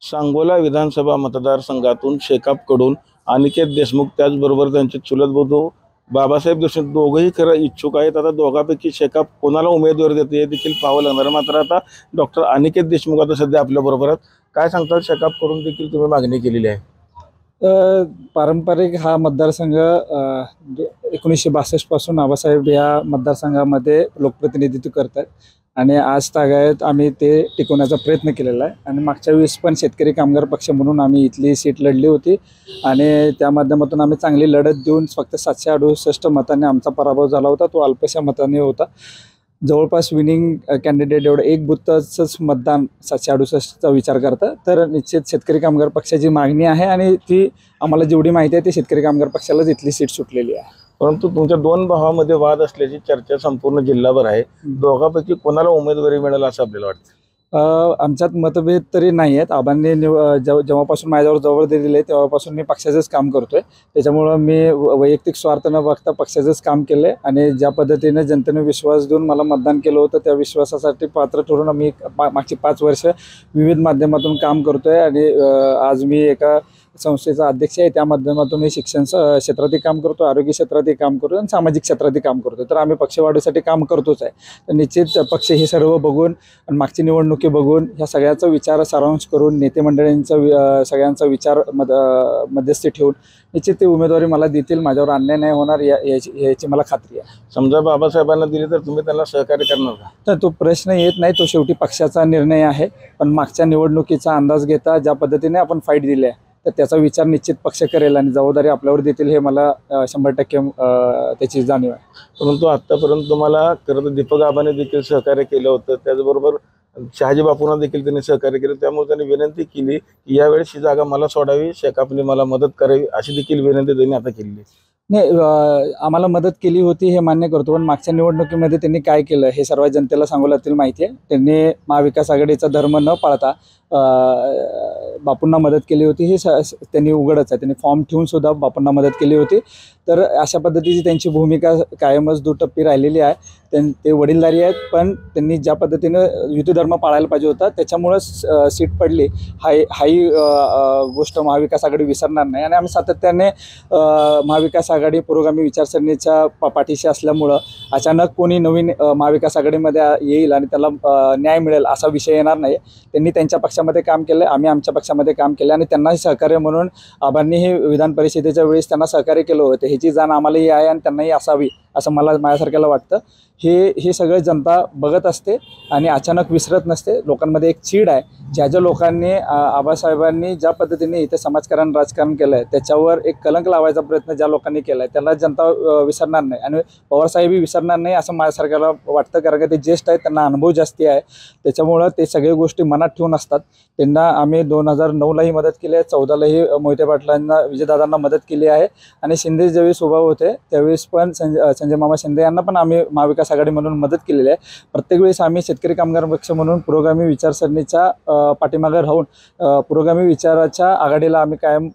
सांगोला विधानसभा मतदारसंघातून शेकापकडून अनिकेत देशमुख त्याचबरोबर त्यांचे चुलत बंधू बाबासाहेब देशमुख दोघंही खरं इच्छुक आहेत। आता दोघांपैकी शेकाप कोणाला उमेदवारी देते हे देखील पाहावं लागणार। मात्र आता डॉक्टर अनिकेत देशमुख आता सध्या आपल्या बरोबर आहेत। काय सांगताल, शेकापकडून देखील तुम्ही मागणी केलेली आहे? पारंपरिक हा मतदारसंघ 1962 पासून आबासाहेब या मतदारसंघामध्ये लोकप्रतिनिधित्व करतात आणि आज तागायत आम्ही ते टिकवण्याचा प्रयत्न केलेला आहे। आणि मागच्या वेळेस पण शेतकरी कामगार पक्ष म्हणून आम्ही इथली सीट लढली होती आणि त्या माध्यमातून आम्ही चांगली लढत देऊन फक्त 768 मतांनी आमचा पराभव झाला होता। तो अल्पशा मतांनी होता। जवळपास विनिंग कॅन्डिडेट एवढं एक बुथचंच मतदान 768चा विचार करता। तर निश्चित शेतकरी कामगार पक्षाची मागणी आहे आणि ती आम्हाला जेवढी माहिती आहे ती शेतकरी कामगार पक्षालाच इथली सीट सुटलेली आहे। परंतु तुमच्या दोन भावामध्ये वाद असल्याची चर्चा संपूर्ण जिल्हाभर आहे। दोघांपैकी कोणाला उमेदवारी मिळेल असं आपल्याला वाटतं? आमच्यात मतभेद तरी नाही आहेत। आबांनी जेव्हापासून माझ्यावर जवळ दिले तेव्हापासून मी पक्षाचंच काम करतोय। त्याच्यामुळं मी वैयक्तिक स्वार्थ न बघता पक्षाचंच काम केलं आहे आणि ज्या पद्धतीने जनतेने विश्वास देऊन मला मतदान केलं होतं त्या विश्वासासाठी पात्र ठरून मी मागची 5 वर्ष विविध माध्यमातून काम करतोय आणि आज मी एका संस्थेचा अध्यक्ष आहे। त्या माध्यमातून मी शिक्षण क्षेत्रातही काम करतो, आरोग्य क्षेत्रातही काम करतो आणि सामाजिक क्षेत्रातही काम करतो। तर आम्ही पक्षवाढीसाठी काम करतोच आहे। तर निश्चित पक्ष हे सर्व बघून आणि मागची निवडणुकी बघून ह्या सगळ्याचा विचार सारांश करून नेते मंडळींचा सगळ्यांचा विचार मध्यस्थी ठेवून निश्चित ती उमेदवारी मला देतील। माझ्यावर अन्याय नाही होणार याची मला खात्री आहे। समजा बाबासाहेबांना दिली तर तुम्ही त्यांना सहकार्य करणार का? तर तो प्रश्न येत नाही, तो शेवटी पक्षाचा निर्णय आहे। पण मागच्या निवडणुकीचा अंदाज घेता ज्या पद्धतीने आपण फाईट दिली आहे तर त्याचा विचार निश्चित पक्ष करेल आणि जबाबदारी आपल्यावर देतील हे मला 100% त्याची जाणीव आहे। परंतु आत्तापर्यंत तुम्हाला खरं तर दीपक आबाने देखील सहकार्य केलं होतं, त्याचबरोबर शहाजी बापूंना देखील त्यांनी सहकार्य केलं। त्यामुळे त्यांनी विनंती केली की यावेळेस ही जागा मला सोडावी, शेकापने मला मदत करावी अशी देखील विनंती त्यांनी आता केली। नाही, आम्हाला मदत केली होती हे मान्य करतो, पण मागच्या निवडणुकीमध्ये त्यांनी काय केलं हे सर्व जनतेला सांगोल्यातील माहिती आहे। त्यांनी महाविकास आघाडीचा धर्म न पाळता बापूंना मदत केली होती हे त्यांनी उघडच आहे। त्यांनी फॉर्म ठेवून सुद्धा बापूंना मदत केली होती। तर अशा पद्धतीची त्यांची भूमिका कायमच दुटप्पी राहिलेली आहे। ते वडीलधारी आहेत, पण त्यांनी ज्या पद्धतीनं युती धर्म पाळायला पाहिजे होता त्याच्यामुळंच सीट पडली हाही गोष्ट महाविकास आघाडी विसरणार नाही। आणि आम्ही सातत्याने महाविकास आघाडी पुरोगामी विचारसरणीच्या पाठीशी असल्यामुळं अचानक कोणी नवीन महाविकास आघाडीमध्ये येईल आणि त्याला न्याय मिळेल असा विषय येणार नाही। त्यांनी त्यांच्या पक्षामध्ये काम केलं, आम्ही आमच्या पक्षामध्ये काम केलं आणि त्यांनाही सहकार्य म्हणून आबांनीही विधान परिषदेच्या वेळेस त्यांना सहकार्य केलं होतं। ह्याची जाण आम्हालाही आहे आणि त्यांनाही असावी असं माझ्यासारख्याला वाटतं। हे सगळं जनता बघत असते आणि अचानक विसरत नसते। लोकांमध्ये एक चीड आहे, ज्या लोकांनी आबासाहेबांनी ज्या पद्धतीने इथे समाजकारण राजकारण केलं आहे त्याच्यावर एक कलंक लावायचा प्रयत्न ज्या लोकांनी केला आहे त्याला जनता विसरणार नाही आणि पवारसाहेबही विसरणार नाही असं माझ्यासारख्याला वाटतं। कारण का ते ज्येष्ठ आहेत, त्यांना अनुभव जास्ती आहे, त्याच्यामुळं ते सगळे गोष्टी मनात ठेवून असतात। त्यांना आम्ही 2009लाही मदत केली आहे, 14लाही मोहिते पाटलांना विजयदादांना मदत केली आहे आणि शिंदे ज्यावेळेस उभा होते त्यावेळेस पण संजय मामा शिंदे यांना पण आम्ही महाविकास आघाडी म्हणून मदत केलेली आहे। प्रत्येक वेळेस आम्ही शेतकरी कामगार पक्ष म्हणून पुरोगामी विचारसरणीच्या पाठीमागे राहून पुरोगामी विचाराच्या आघाडीला आम्ही कायम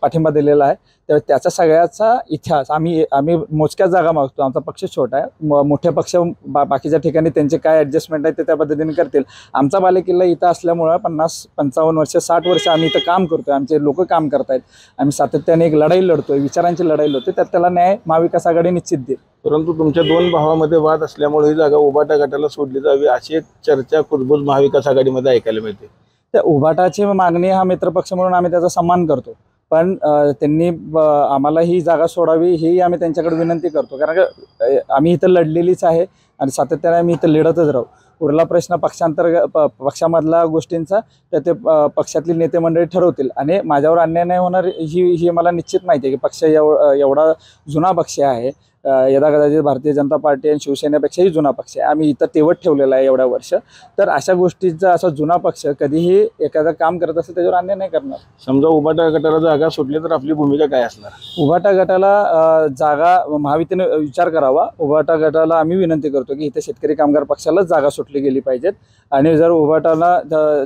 पाठिंबा दिलेला आहे। तर त्याचा सगळ्याचा इतिहास आम्ही मोजक्याच जागा मागतो। आमचा पक्ष छोटा आहे, मोठे पक्ष बाकीच्या ठिकाणी त्यांचे काय ॲडजस्टमेंट आहे ते त्या पद्धतीने करतील। आमचा बालेकिल्ला इथं असल्यामुळं 50-55 वर्ष 60 वर्ष आम्ही इथं काम करतोय, आमचे लोक काम करतायत। आम्ही सातत्याने एक लढाई लढतोय, विचारांची लढाई लढतोय, तर त्याला न्याय महाविकास आघाडी निश्चित देईल। परंतु तुमच्या दोन भावामध्ये वाद असल्यामुळे ही जागा उभाटा गटाला सोडली जावी अशी एक चर्चा कुजबूज महाविकास आघाडीमध्ये ऐकायला मिळते। त्या उभाटाची मागणी हा मित्रपक्ष म्हणून आम्ही त्याचा सन्मान करतो, पण त्यांनी आम्हाला ही जागा सोडावी ही आम्ही त्यांच्याकडे विनंती करतो। कारण का आम्ही इथं लढलेलीच आहे आणि सातत्याने आम्ही इथं लढतच राहू। उरला प्रश्न पक्षामधला गोष्टींचा तर ते पक्षातली नेते मंडळी ठरवतील आणि माझ्यावर अन्याय नाही होणार ही मला निश्चित माहिती आहे की पक्ष एवढा जुना पक्ष आहे, यदाकदाचित भारतीय जनता पार्टी आणि शिवसेनेपेक्षाही जुना पक्ष आहे। आम्ही इथं तेवढ ठेवलेला आहे एवढ्या वर्ष। तर अशा गोष्टीचा असा जुना पक्ष कधीही एखादं काम करत असेल त्याच्यावर अन्याय नाही करणार। समजा उभाटा गटाला जागा सुटली तर आपली भूमिका काय असणार? उभाटा गटाला जागा महायुतीने विचार करावा। उभाटा गटाला आम्ही विनंती करतो की इथे शेतकरी कामगार पक्षालाच जागा सुटली गेली पाहिजेत आणि जर उभाटाला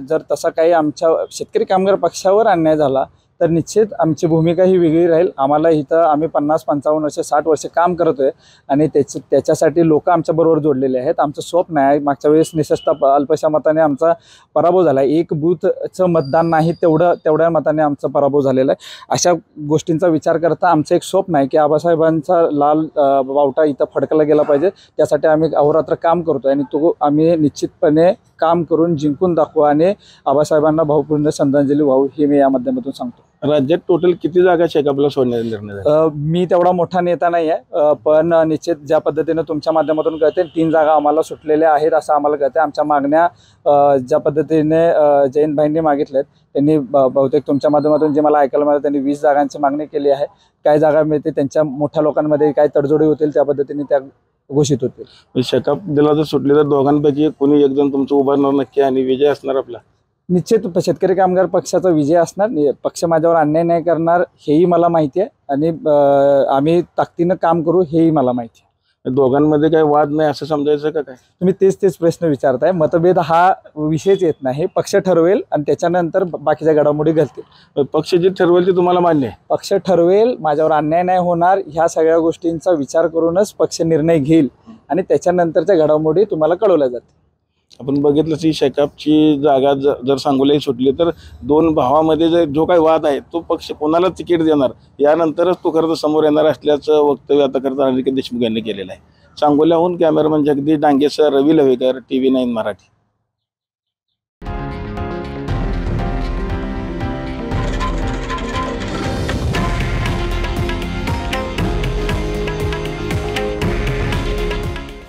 जर तसा काही आमच्या शेतकरी कामगार पक्षावर अन्याय झाला तर निश्चित आमची भूमिका ही वेगळी राहील. आम्हाला इथं आम्ही 50-55 वर्ष 60 वर्ष काम करतोय आणि त्याच्यासाठी लोक आमच्याबरोबर जोडलेले आहेत. आमचं स्वप्न आहे. मागच्या वेळेस निशस्ता अल्पशा मताने आमचा पराभव झाला. एक बूथचं मतदान नाही तेवढ्या मताने आमचा पराभव झालेला आहे. अशा गोष्टींचा विचार करता आमचं एक स्वप्न आहे की आबासाहेबांचा लाल बावटा इथं फडकला गेला पाहिजे. त्यासाठी आम्ही अहोरात्र काम करतोय आणि तो आम्ही निश्चितपणे काम करून जिंकून दाखवू आणि आबासाहेबांना भावपूर्ण श्रद्धांजली वाहू हे मी या माध्यमातून सांगतो. राज्यात टोटल किती जागा शेकापला सोडण्याचा निर्णय झाला? मी तेवढा मोठा नेता नाही आहे, पण निश्चित ज्या पद्धतीनं तुमच्या माध्यमातून कळते 3 जागा आम्हाला सुटलेल्या आहेत असं आम्हाला कळते. आमच्या मागण्या ज्या पद्धतीने जयंतभाईंनी मागितल्यात त्यांनी बहुतेक तुमच्या माध्यमातून जे मला ऐकायला मिळालं त्यांनी 20 जागांची मागणी केली आहे. काय जागा मिळते त्यांच्या मोठ्या लोकांमध्ये काय तडजोडी होतील त्या पद्धतीने त्या घोषित होतील. शेकाप दिला जर सुटले तर दोघांपैकी कोणी एक जण तुमचं उभारणार नक्की आणि विजय असणार आपला? निश्चित शेतकरी कामगार पक्षाचा विजय असणार. पक्ष माझ्यावर अन्याय नाही करणार हेही मला माहिती आहे आणि आम्ही ताकदीनं काम करू हेही मला माहिती आहे. दोघांमध्ये काही वाद नाही असं समजायचं का काय? तुम्ही तेच प्रश्न विचारताय. मतभेद हा विषयच येत नाही. पक्ष ठरवेल आणि त्याच्यानंतर बाकीच्या घडामोडी घालतील. पक्ष जे ठरवेल ते तुम्हाला मान्य आहे? पक्ष ठरवेल, माझ्यावर अन्याय नाही होणार ह्या सगळ्या गोष्टींचा विचार करूनच पक्ष निर्णय घेईल आणि त्याच्यानंतरच्या घडामोडी तुम्हाला कळवल्या जातील. आपण बघितलं की शेकापची जागा जर सांगोला सुटली तर 2 भावामध्ये जो काही वाद आहे तो पक्ष कोणाला तिकीट देणार यानंतरच तो खरं तर समोर येणार असल्याचं वक्तव्य आता करता अनिकेत देशमुख यांनी केलेलं आहे. सांगोल्याहून कॅमेरामन जगदीश डांगेसह रवी लवेकर, TV9 मराठी.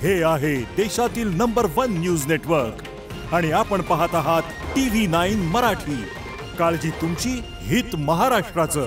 हे आहे देशातील नंबर 1 न्यूज नेटवर्क आणि आपण पाहत आहात TV9 मराठी. काळजी तुमची, हित महाराष्ट्राचं.